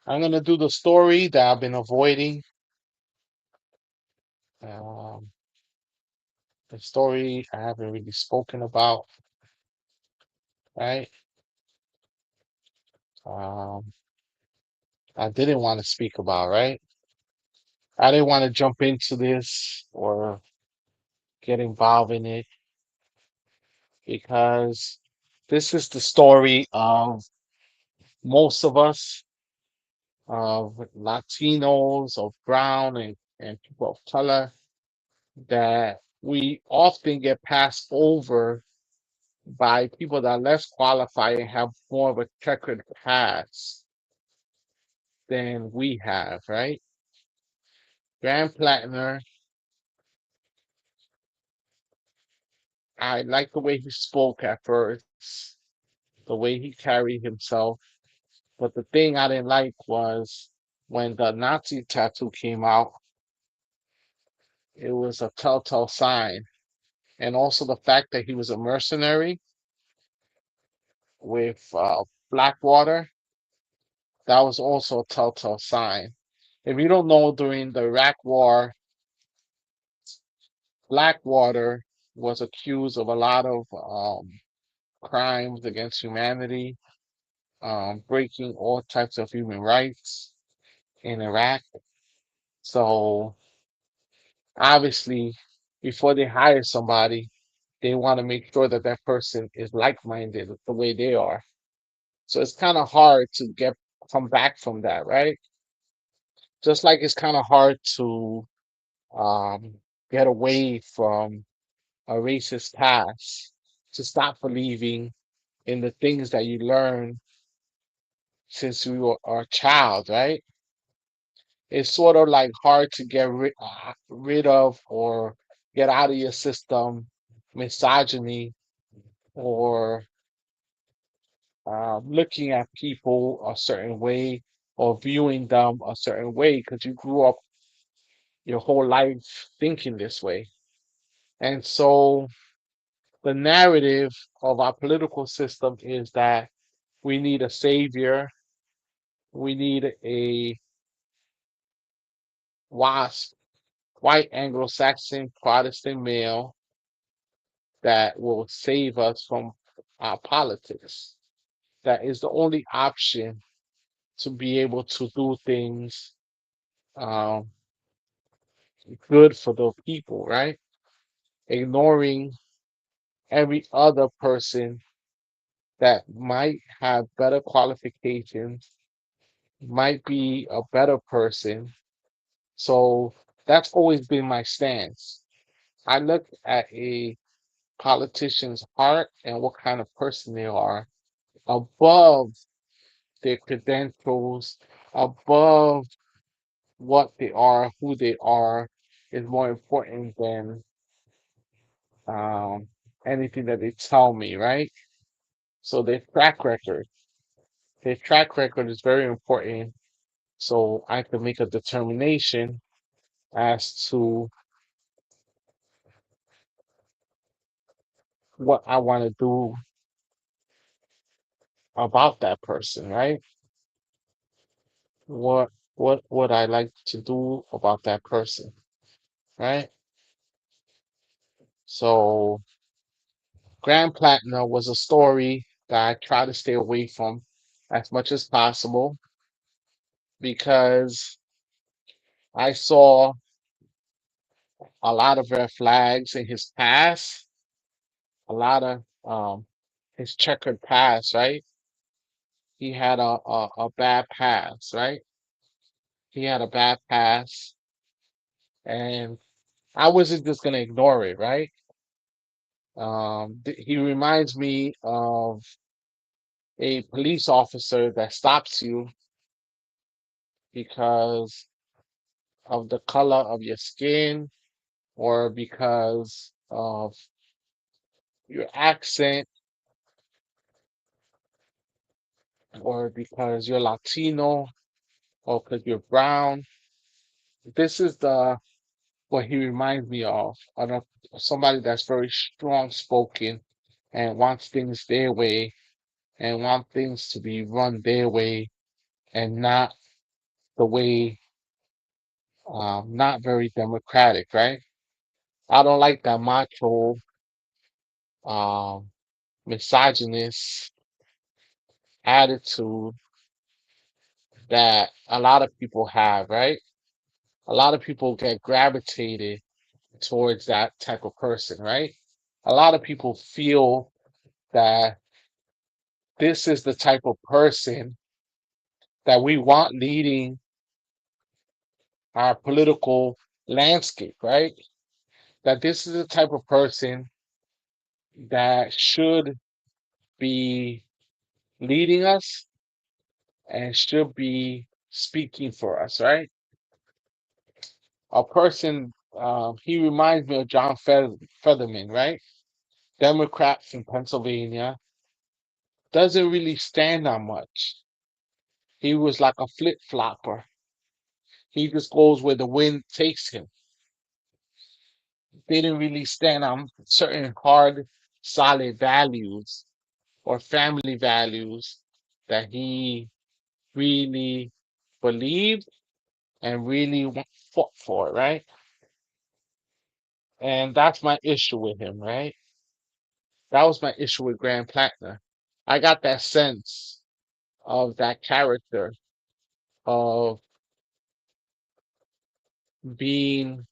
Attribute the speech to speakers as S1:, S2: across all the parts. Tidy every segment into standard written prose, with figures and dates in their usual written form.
S1: I'm gonna do the story that I've been avoiding. Um, the story I haven't really spoken about, right? Um, I didn't want to speak about, right? I didn't want to jump into this or get involved in it because this is the story of most of us, of Latinos, of brown and people of color, that we often get passed over by people that are less qualified and have more of a checkered past than we have, right? Grand Platner, I like the way he spoke at first, the way he carried himself. But the thing I didn't like was when the Nazi tattoo came out, it was a telltale sign. And also the fact that he was a mercenary with Blackwater, that was also a telltale sign. If you don't know, during the Iraq War, Blackwater was accused of a lot of crimes against humanity, breaking all types of human rights in Iraq. So obviously, before they hire somebody, they want to make sure that that person is like-minded the way they are. So it's kind of hard to get come back from that, right? Just like it's kind of hard to um, get away from a racist past, to stop believing in the things that you learn since you are a child, right? It's sort of like hard to get rid of or get out of your system misogyny or looking at people a certain way or viewing them a certain way because you grew up your whole life thinking this way. And so the narrative of our political system is that we need a savior, we need a WASP, white Anglo-Saxon Protestant male that will save us from our politics. That is the only option to be able to do things um, good for the people, right? Ignoring every other person that might have better qualifications, might be a better person. So that's always been my stance. I look at a politician's heart and what kind of person they are above their credentials, above what they are, who they are, is more important than um, anything that they tell me, right? So their track record is very important. So I can make a determination as to what I want to do about that person, right? What would I like to do about that person, right? So Grand Platinum was a story that I try to stay away from as much as possible because I saw a lot of red flags in his past, a lot of his checkered past, right? He had a bad past, right? He had a bad past, and I wasn't just gonna ignore it, right? He reminds me of a police officer that stops you because of the color of your skin or because of your accent or because you're Latino or because you're brown. This is the what he reminds me of somebody that's very strong spoken and wants things their way and want things to be run their way and not the way not very democratic, right? I don't like that macho, um, misogynist attitude that a lot of people have, right? A lot of people get gravitated towards that type of person, right? A lot of people feel that this is the type of person that we want leading our political landscape, right? That this is the type of person that should be leading us and should be speaking for us, right? A person, he reminds me of John Featherman, right? Democrat from Pennsylvania, doesn't really stand on much. He was like a flip flopper. He just goes where the wind takes him. Didn't really stand on certain hard, solid values or family values that he really believed and really fought for, right? And that's my issue with him, right? That was my issue with Grand Platner. I got that sense of that character of being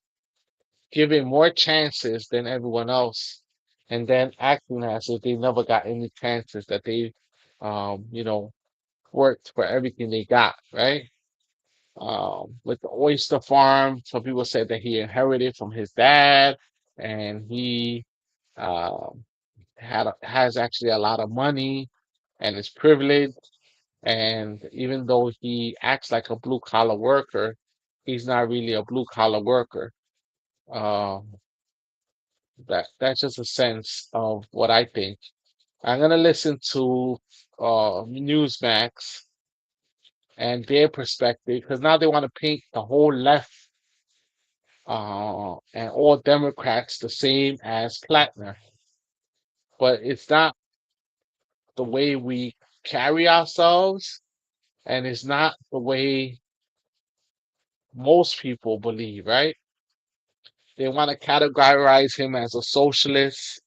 S1: given more chances than everyone else and then acting as if they never got any chances that they you know worked for everything they got, right? With the oyster farm, some people said that he inherited from his dad, and he um, has actually a lot of money and is privileged. And even though he acts like a blue collar worker, he's not really a blue collar worker. Um, that's just a sense of what I think. I'm gonna listen to Newsmax and their perspective because now they want to paint the whole left and all Democrats the same as Platner, but it's not the way we carry ourselves, and it's not the way most people believe, right? They want to categorize him as a socialist,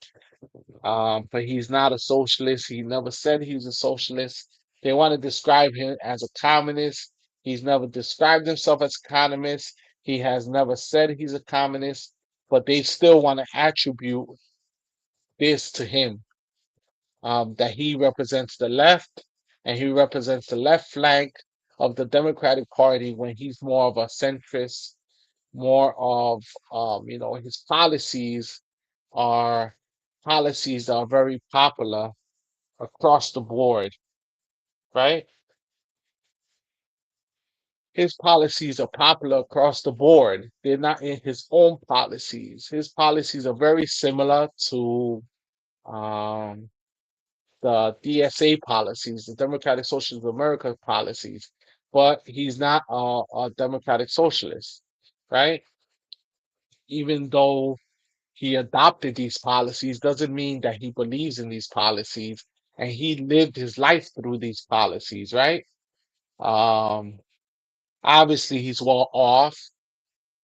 S1: but he's not a socialist. He never said he was a socialist. They want to describe him as a communist. He's never described himself as a communist. He has never said he's a communist, but they still want to attribute this to him, that he represents the left and he represents the left flank of the Democratic Party when he's more of a centrist, more of, his are policies that are very popular across the board, right? His policies are popular across the board. They're not in his own policies. His policies are very similar to um, the DSA policies, the Democratic Socialist of America policies, but he's not a Democratic Socialist, right? Even though he adopted these policies, doesn't mean that he believes in these policies and he lived his life through these policies, right? Um, Obviously, he's well off.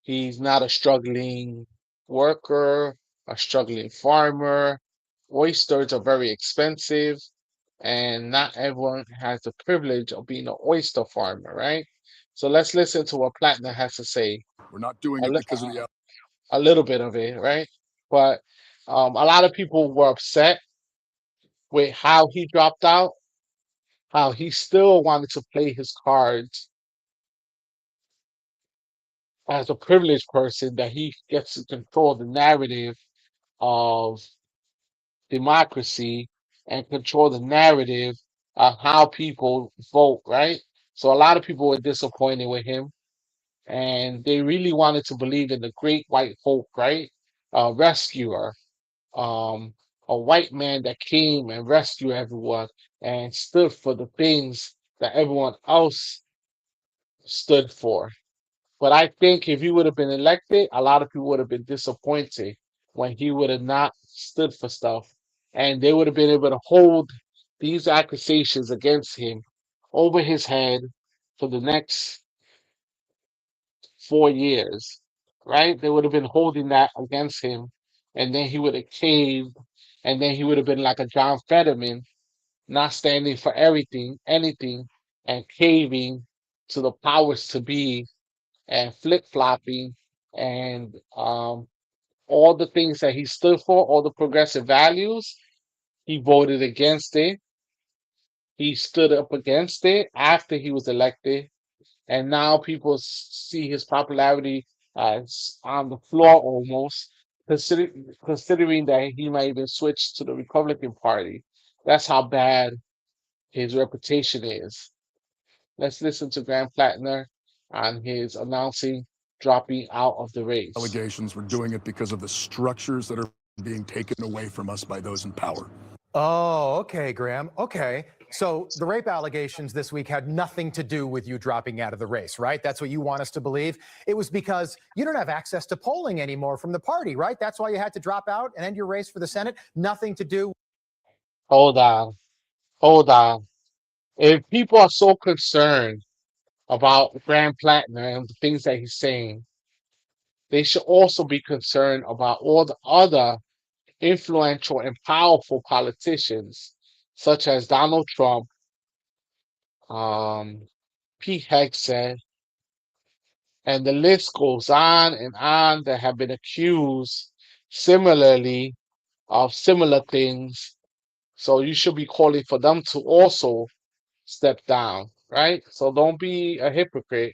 S1: He's not a struggling worker, a struggling farmer. Oysters are very expensive, and not everyone has the privilege of being an oyster farmer, right? So let's listen to what Plattner has to say.
S2: We're not doing
S1: A,
S2: it
S1: li-
S2: because of the
S1: a little bit of it, right? But a lot of people were upset with how he dropped out, how he still wanted to play his cards as a privileged person, that he gets to control the narrative of democracy and control the narrative of how people vote, right? So a lot of people were disappointed with him and they really wanted to believe in the great white hope, right? A rescuer, um, a white man that came and rescued everyone and stood for the things that everyone else stood for. But I think if he would have been elected, a lot of people would have been disappointed when he would have not stood for stuff. And they would have been able to hold these accusations against him over his head for the next 4 years, right? They would have been holding that against him, and then he would have caved, and then he would have been like a John Fetterman, not standing for everything, anything, and caving to the powers to be, and flip flopping, and all the things that he stood for, all the progressive values. He voted against it. He stood up against it after he was elected, and now people see his popularity as on the floor almost, considering that he might even switch to the Republican Party. That's how bad his reputation is. Let's listen to Graham Platner on his announcing dropping out of the race.
S2: Allegations we're doing it because of the structures that are being taken away from us by those in power.
S3: Oh, okay, Graham. Okay. So the rape allegations this week had nothing to do with you dropping out of the race, right? That's what you want us to believe. It was because you don't have access to polling anymore from the party, right? That's why you had to drop out and end your race for the Senate. Nothing to do.
S1: Hold on, hold on. If people are so concerned about Graham Plattner and the things that he's saying, they should also be concerned about all the other influential and powerful politicians, such as Donald Trump, um, Pete Hegseth, and the list goes on and on, that have been accused similarly of similar things. So you should be calling for them to also step down, right? So don't be a hypocrite,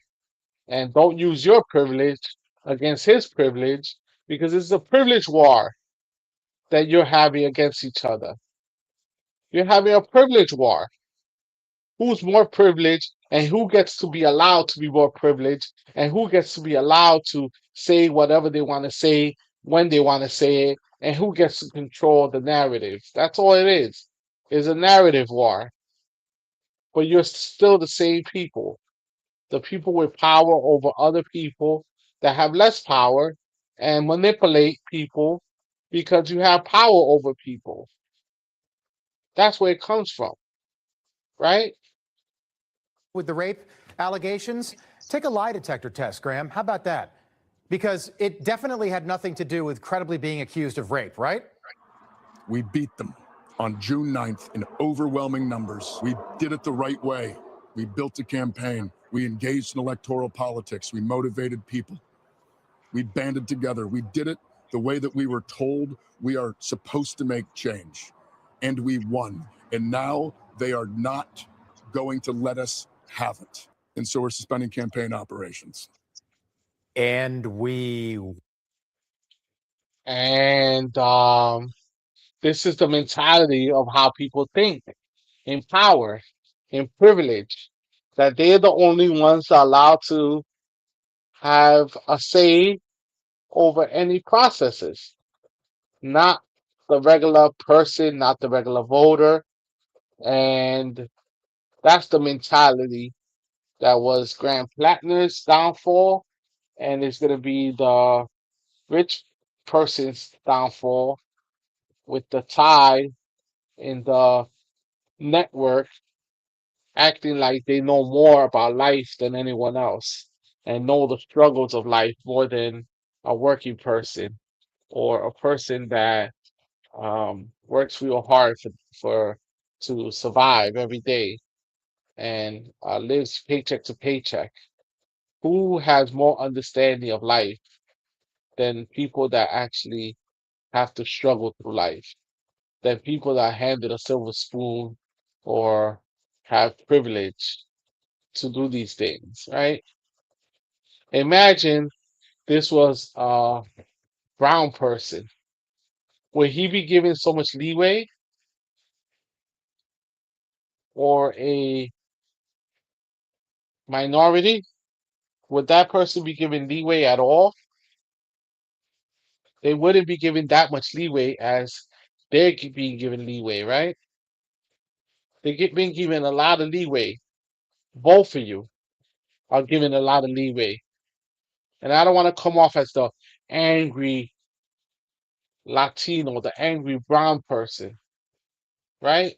S1: and don't use your privilege against his privilege, because it's a privilege war that you're having against each other. You're having a privilege war. Who's more privileged, and who gets to be allowed to be more privileged, and who gets to be allowed to say whatever they want to say when they want to say it, and who gets to control the narrative. That's all it is. It's a narrative war. But you're still the same people. The people with power over other people that have less power, and manipulate people because you have power over people. That's where it comes from, right?
S3: With the rape allegations, take a lie detector test, Graham. How about that? Because it definitely had nothing to do with credibly being accused of rape, right?
S2: We beat them on June 9th in overwhelming numbers. We did it the right way. We built a campaign. We engaged in electoral politics. We motivated people. We banded together. We did it the way that we were told we are supposed to make change. And we won. And now they are not going to let us have it. And so we're suspending campaign operations.
S3: And we.
S1: And this is the mentality of how people think in power, in privilege, that they're the only ones allowed to have a say over any processes, not the regular person, not the regular voter. And that's the mentality that was Graham Plattner's downfall, and it's going to be the rich person's downfall, with the tie in the network acting like they know more about life than anyone else, and know the struggles of life more than a working person, or a person that works real hard for to survive every day, and lives paycheck to paycheck. Who has more understanding of life than people that actually have to struggle through life, than people that are handed a silver spoon or have privilege to do these things, right? Imagine this was a brown person. Would he be given so much leeway, or a minority? Would that person be given leeway at all? They wouldn't be given that much leeway as they're being given leeway, right? Being given a lot of leeway. Both of you are given a lot of leeway. And I don't want to come off as the angry Latino, the angry brown person, right?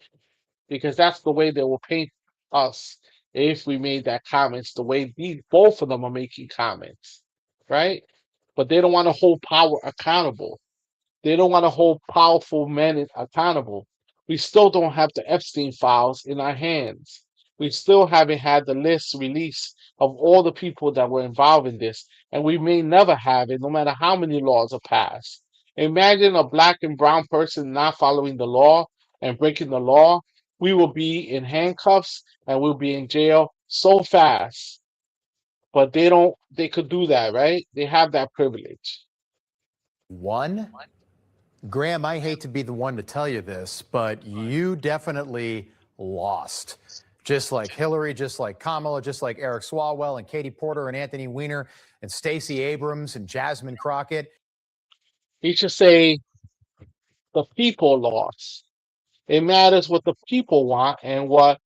S1: Because that's the way they will paint us if we made that comments the way these both of them are making comments. right? But they don't want to hold power accountable. They don't want to hold powerful men accountable. We still don't have the Epstein files in our hands. We still haven't had the list released of all the people that were involved in this, and we may never have it, no matter how many laws are passed. Imagine a black and brown person not following the law and breaking the law. We will be in handcuffs and we'll be in jail so fast. But they don't, they could do that, right? They have that privilege.
S3: One, Graham, I hate to be the one to tell you this, but you definitely lost. Just like Hillary, just like Kamala, just like Eric Swalwell and Katie Porter and Anthony Weiner and Stacey Abrams and Jasmine Crockett.
S1: He should say the people lost. It matters what the people want and what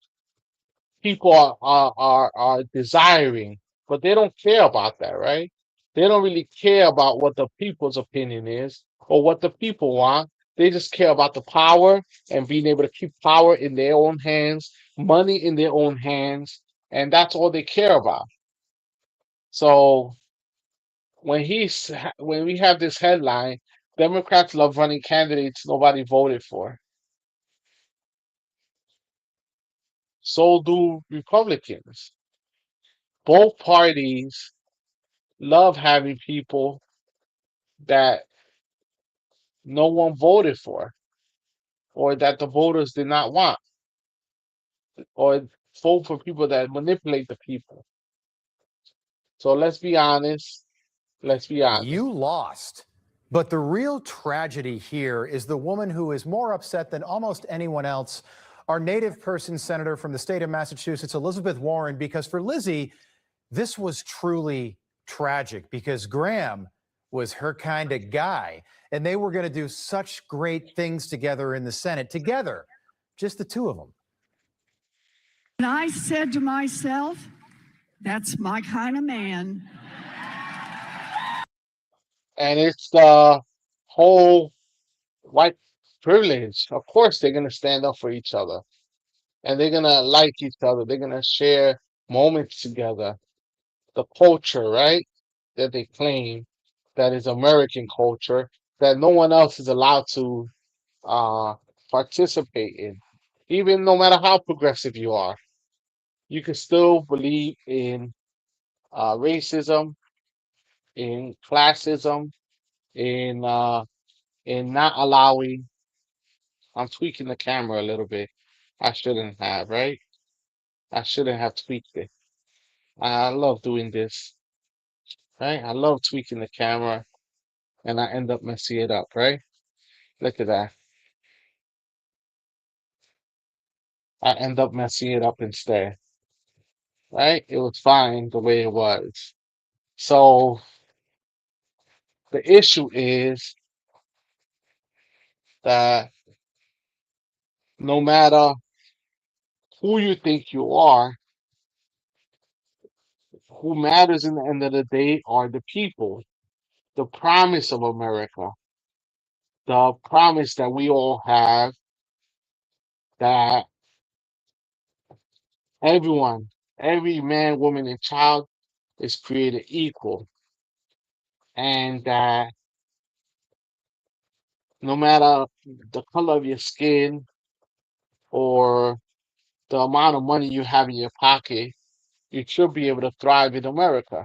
S1: people are desiring, but they don't care about that, right? They don't really care about what the people's opinion is or what the people want. They just care about the power and being able to keep power in their own hands, money in their own hands, and that's all they care about. So when we have this headline, Democrats love running candidates nobody voted for. So do Republicans. Both parties love having people that no one voted for or that the voters did not want or vote for people that manipulate the people. So let's be honest. Let's be honest.
S3: You lost. But the real tragedy here is the woman who is more upset than almost anyone else, our native person senator from the state of Massachusetts, Elizabeth Warren, because for Lizzie, this was truly tragic because Graham was her kind of guy. And they were going to do such great things together in the Senate, together, just the two of them.
S4: And I said to myself, that's my kind of man.
S1: And it's the whole white privilege. Of course, they're going to stand up for each other and they're going to like each other. They're going to share moments together. The culture, right? That they claim that is American culture that no one else is allowed to uh, participate in. Even no matter how progressive you are, you can still believe in racism, in classism, in not allowing. I'm tweaking the camera a little bit. I shouldn't have, right? I shouldn't have tweaked it. I love doing this, right? I love tweaking the camera, and I end up messing it up, right? Look at that. I end up messing it up instead, right? It was fine the way it was. So the issue is that no matter who you think you are, who matters in the end of the day are the people, the promise of America, the promise that we all have that everyone, every man, woman, and child is created equal, and that no matter the color of your skin or the amount of money you have in your pocket, you should be able to thrive in America,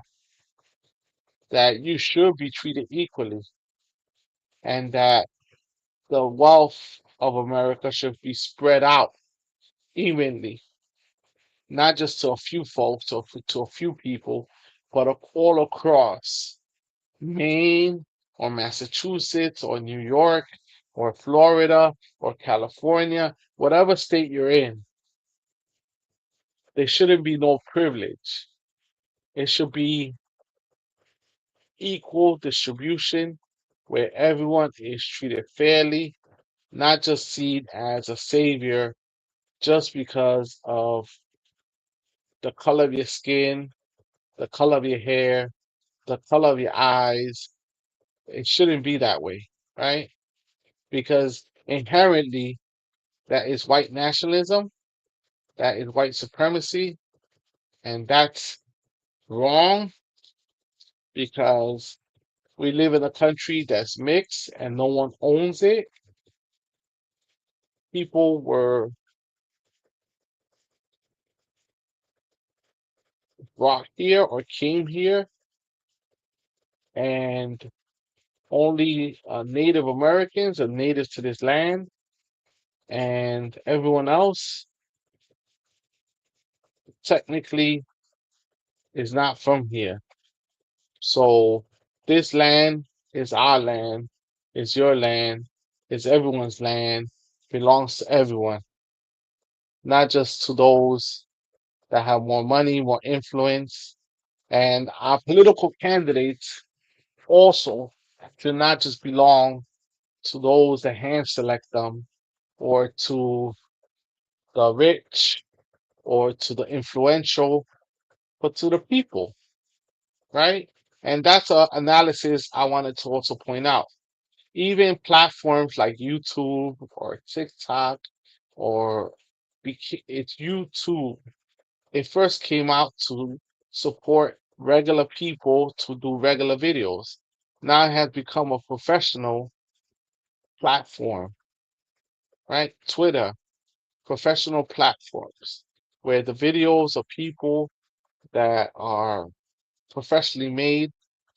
S1: that you should be treated equally, and that the wealth of America should be spread out evenly, not just to a few folks or to a few people, but all across Maine or Massachusetts or New York or Florida or California, whatever state you're in, there shouldn't be no privilege. It should be equal distribution where everyone is treated fairly, not just seen as a savior just because of the color of your skin, the color of your hair, the color of your eyes. It shouldn't be that way, right? Because inherently, that is white nationalism, that is white supremacy, and that's wrong. because we live in a country that's mixed and no one owns it. People were brought here or came here, and only Native Americans are natives to this land, and everyone else technically is not from here. So this land is our land, is your land, is everyone's land, belongs to everyone, not just to those that have more money, more influence. And our political candidates also do not just belong to those that hand select them or to the rich or to the influential, but to the people, right? And that's an analysis I wanted to also point out. Even platforms like YouTube or TikTok or it's YouTube, it first came out to support regular people to do regular videos. Now it has become a professional platform, right? Twitter, professional platforms where the videos of people that are professionally made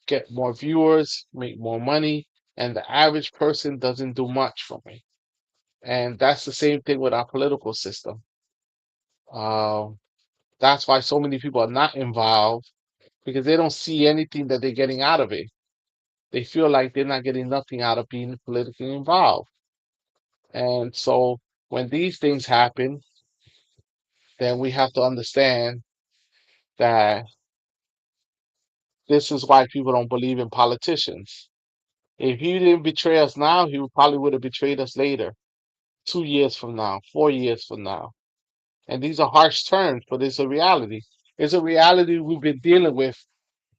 S1: get more viewers, make more money, and the average person doesn't do much from it. And that's the same thing with our political system. Um, that's why so many people are not involved because they don't see anything that they're getting out of it. They feel like they're not getting nothing out of being politically involved. And so when these things happen, then we have to understand that this is why people don't believe in politicians. If he didn't betray us now, he probably would have betrayed us later, 2 years from now, 4 years from now. And these are harsh terms, but it's a reality. It's a reality we've been dealing with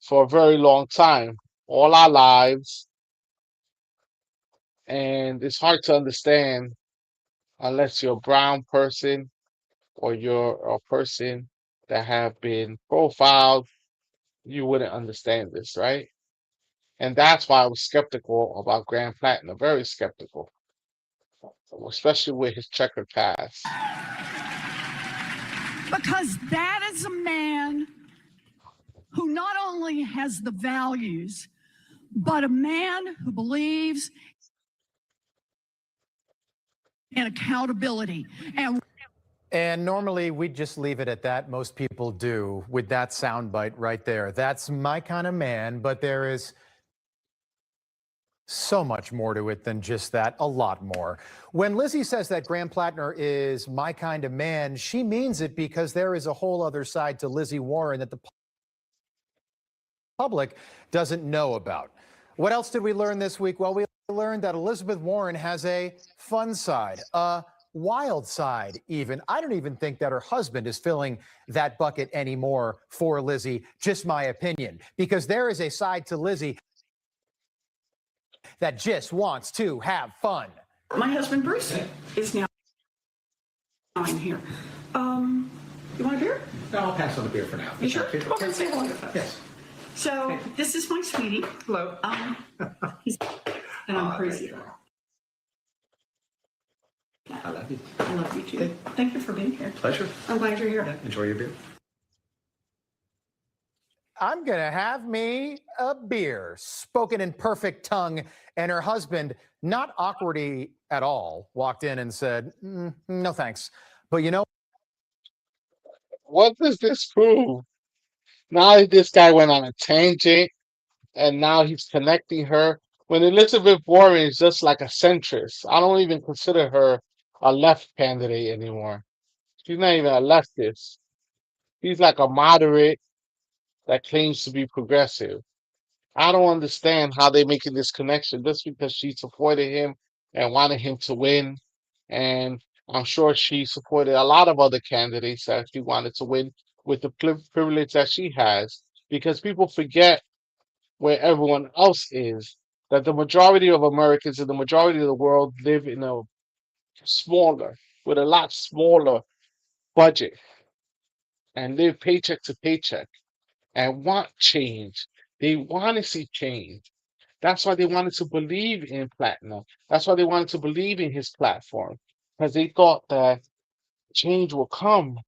S1: for a very long time, all our lives. And it's hard to understand unless you're a brown person or you're a person that have been profiled, you wouldn't understand this, right? And that's why I was skeptical about Grand Platner, very skeptical, especially with his checkered past.
S4: Because that is a man who not only has the values, but a man who believes in accountability.
S3: And normally we'd just leave it at that. Most people do with that soundbite right there. That's my kind of man, but there is so much more to it than just that, a lot more. When Lizzie says that Graham Platner is my kind of man, she means it because there is a whole other side to Lizzie Warren that the public doesn't know about. What else did we learn this week? Well, we learned that Elizabeth Warren has a fun side, a wild side even. I don't even think that her husband is filling that bucket anymore for Lizzie, just my opinion, because there is a side to Lizzie that just wants to have fun.
S5: My husband Bruce is now in here. You want a beer?
S6: No, I'll pass on the beer for now.
S5: You sure? Okay, say hello to folks.
S6: Yes.
S5: So this is my sweetie.
S6: Hello.
S5: And I'm crazy.
S6: I love you.
S5: I love you too. Thank you for being here.
S6: Pleasure.
S5: I'm glad you're here.
S6: Yeah, enjoy your beer.
S3: I'm going to have me a beer, spoken in perfect tongue. And her husband, not awkwardy at all, walked in and said, no thanks. But you know,
S1: What does this prove? Now this guy went on a tangent and now he's connecting her. When Elizabeth Warren is just like a centrist, I don't even consider her a left candidate anymore. She's not even a leftist. She's like a moderate that claims to be progressive. I don't understand how they're making this connection just because she supported him and wanted him to win. And I'm sure she supported a lot of other candidates that she wanted to win with the privilege that she has. Because people forget where everyone else is, that the majority of Americans and the majority of the world live in a smaller, with a lot smaller budget and live paycheck to paycheck and want change They want to see change. That's why they wanted to believe in Platner. That's why they wanted to believe in his platform, because they thought that change will come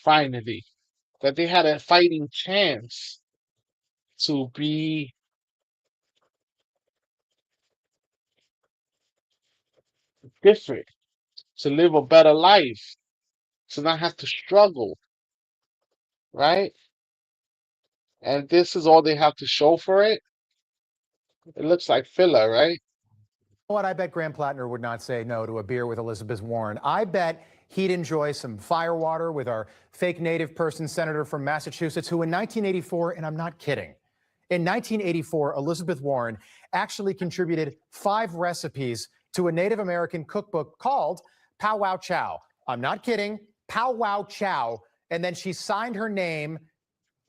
S1: finally, that they had a fighting chance to be different, to live a better life, to not have to struggle, right? And this is all they have to show for it. It looks like filler, right?
S3: What I bet Graham Platner would not say no to a beer with Elizabeth Warren. I bet he'd enjoy some firewater with our fake native person senator from Massachusetts, who in 1984, and I'm not kidding, in 1984, Elizabeth Warren actually contributed 5 recipes to a Native American cookbook called Pow Wow Chow. I'm not kidding, Pow Wow Chow. And then she signed her name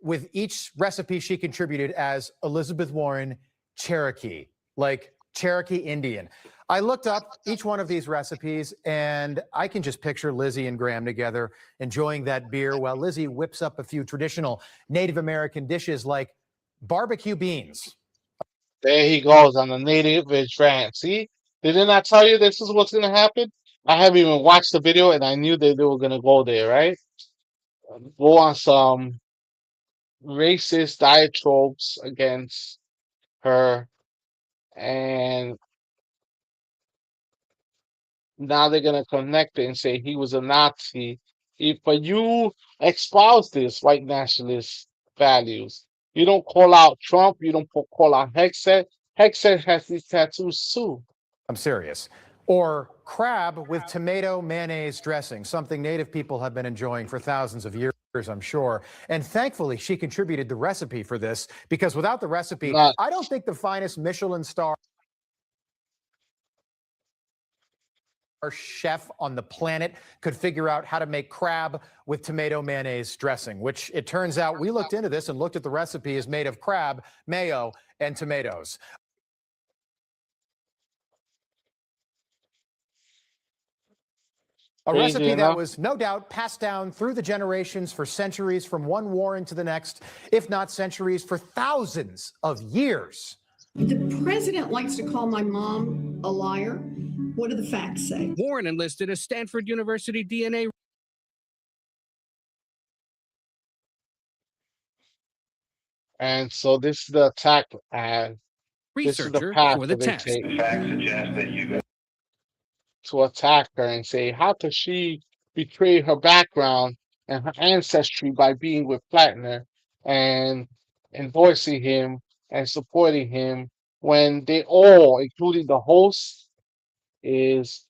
S3: with each recipe she contributed as Elizabeth Warren Cherokee, like Cherokee Indian. I looked up each one of these recipes, and I can just picture Lizzie and Graham together enjoying that beer while Lizzie whips up a few traditional Native American dishes like barbecue beans.
S1: There he goes on the native rich rant. See, didn't I tell you this is what's gonna happen? I haven't even watched the video, and I knew that they were gonna go there, right? Go on some racist diatribes against her, and now they're gonna connect it and say he was a Nazi. But you espouse this white nationalist values. You don't call out Trump. You don't call out Hexet. Hexet has these tattoos too.
S3: I'm serious. Or crab with tomato mayonnaise dressing, something Native people have been enjoying for thousands of years, I'm sure. And thankfully, she contributed the recipe for this, because without the recipe,
S1: Not
S3: I don't think the finest Michelin star chef on the planet could figure out how to make crab with tomato mayonnaise dressing, which it turns out we looked into this and looked at the recipe is made of crab, mayo, and tomatoes. A
S1: crazy
S3: recipe that
S1: enough.
S3: was no doubt passed down through the generations for centuries, from one war into the next, if not centuries, for thousands of years.
S5: The president likes to call my mom a liar. What do the facts say?
S7: Warren enlisted a Stanford University DNA
S1: And so this is the attack, and this is the
S7: researcher
S1: path
S7: for the
S1: that they
S7: test.
S1: take to attack her and say, how could she betray her background and her ancestry by being with Platner and endorsing him and supporting him when they all, including the host, is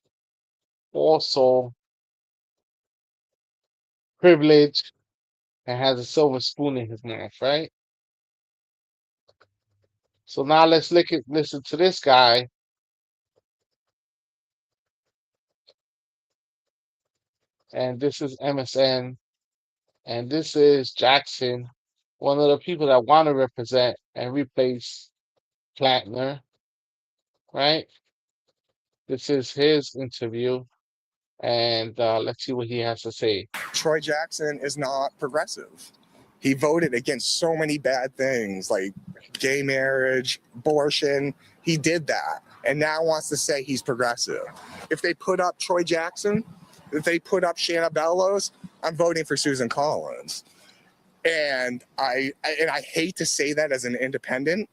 S1: also privileged and has a silver spoon in his mouth, right? So now let's listen to this guy. And this is MSN, and this is Jackson, one of the people that want to represent and replace Platner, right? This is his interview, and let's see what he has to say.
S8: Troy Jackson is not progressive. He voted against so many bad things like gay marriage, abortion. He did that and now wants to say he's progressive. If they put up Troy Jackson, if they put up Shanna Bellows, I'm voting for Susan Collins. And I hate to say that as an independent,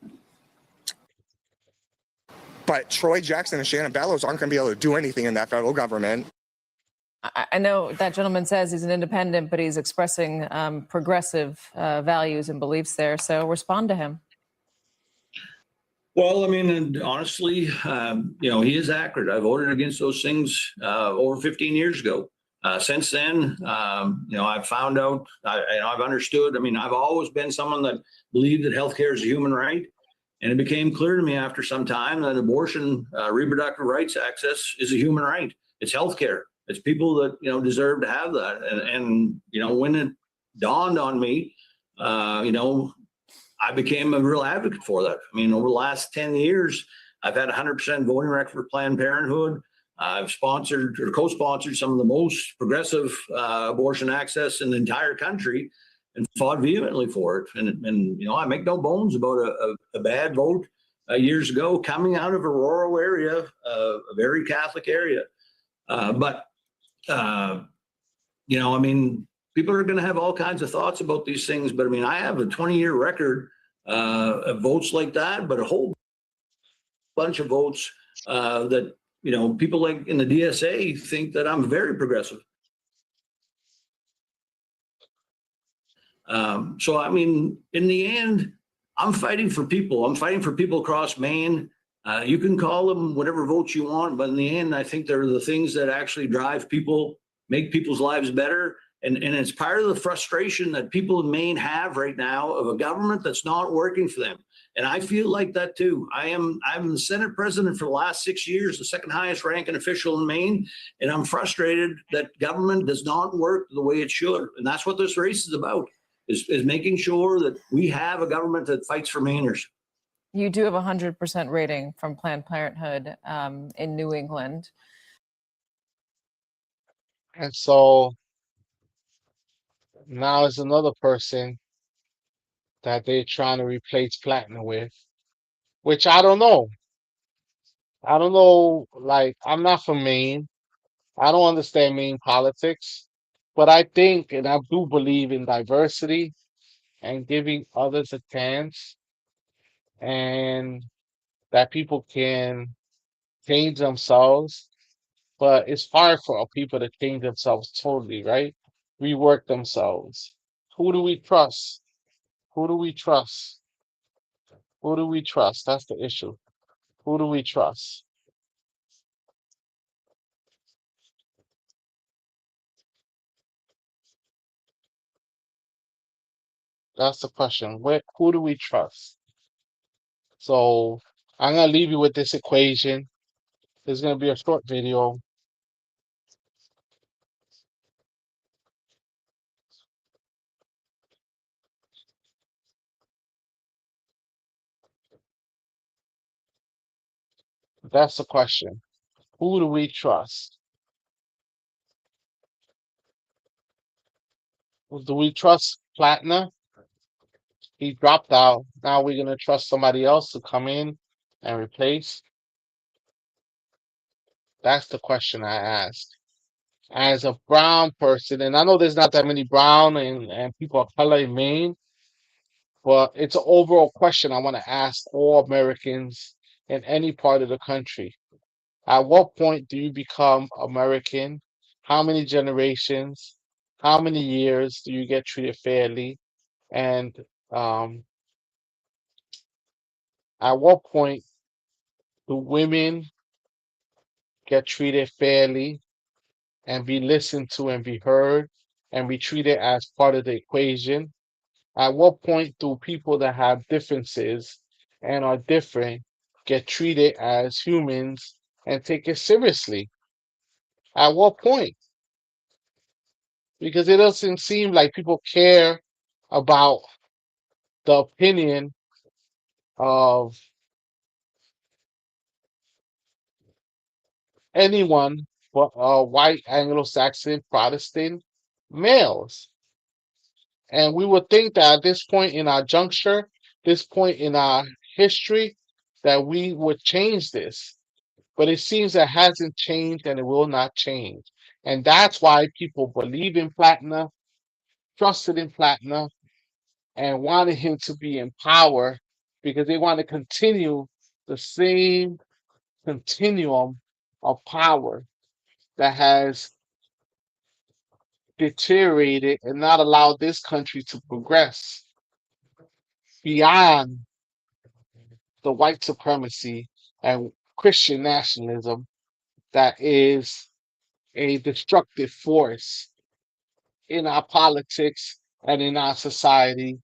S8: but Troy Jackson and Shanna Bellows aren't going to be able to do anything in that federal government.
S9: I know that gentleman says he's an independent, but he's expressing progressive values and beliefs there. So respond to him.
S10: Well, I mean, and honestly, he is accurate. I voted against those things over 15 years ago. Since then, I've found out, I've understood. I mean, I've always been someone that believed that healthcare is a human right. And it became clear to me after some time that abortion, reproductive rights access is a human right. It's healthcare. It's people that, deserve to have that. And when it dawned on me, I became a real advocate for that. I mean, over the last 10 years, I've had 100% voting record for Planned Parenthood. I've sponsored or co-sponsored some of the most progressive abortion access in the entire country. and fought vehemently for it. And you know, I make no bones about a bad vote years ago coming out of a rural area, a very Catholic area. But you know, I mean, people are going to have all kinds of thoughts about these things. But I mean, I have a 20-year record of votes like that, but a whole bunch of votes that, you know, people like in the DSA think that I'm very progressive. So, I mean, in the end, I'm fighting for people. I'm fighting for people across Maine. You can call them whatever votes you want, but in the end, I think they're the things that actually drive people, make people's lives better. And it's part of the frustration that people in Maine have right now of a government that's not working for them. And I feel like that too. I'm the Senate president for the last 6 years, the second highest ranking official in Maine. And I'm frustrated that government does not work the way it should. And that's what this race is about, is making sure that we have a government that fights for Mainers.
S9: You do have a 100% rating from Planned Parenthood in New England.
S1: And so now it's another person that they're trying to replace Platner with, which I don't know. I don't know. Like, I'm not from Maine. I don't understand Maine politics, but I think and I do believe in diversity and giving others a chance, and that people can change themselves. But it's hard for people to change themselves totally, right? Rework themselves. Who do we trust? Who do we trust? Who do we trust? That's the issue. Who do we trust? That's the question. Who do we trust? So I'm gonna leave you with this equation. There's gonna be a short video. That's the question. Who do we trust? Do we trust Platner? He dropped out. Now we're gonna trust somebody else to come in and replace. That's the question I asked. As a brown person, and I know there's not that many brown and people of color in Maine, but it's an overall question I want to ask all Americans in any part of the country. At what point do you become American? How many generations? How many years do you get treated fairly? And um, at what point do women get treated fairly and be listened to and be heard and be treated as part of the equation? At what point do people that have differences and are different get treated as humans and take it seriously? At what point? Because it doesn't seem like people care about the opinion of anyone but white Anglo-Saxon Protestant males. And we would think that at this point in our juncture, this point in our history, that we would change this. But it seems that hasn't changed and it will not change. And that's why people believe in Platner, trusted in Platner, and wanted him to be in power because they want to continue the same continuum of power that has deteriorated and not allowed this country to progress beyond the white supremacy and Christian nationalism that is a destructive force in our politics and in our society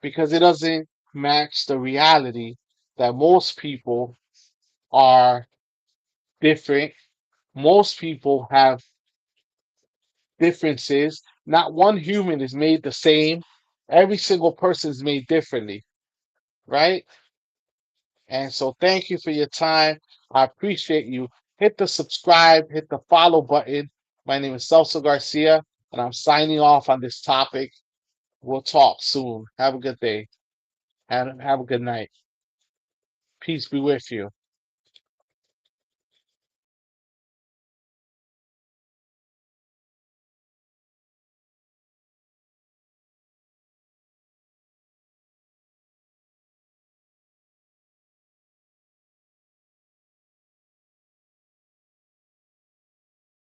S1: because it doesn't match the reality that most people are different. Most people have differences. Not one human is made the same. Every single person is made differently, right? And so thank you for your time. I appreciate you. Hit the subscribe, hit the follow button. My name is Celso Garcia. And I'm signing off on this topic. We'll talk soon. Have a good day. Have a good night. Peace be with you.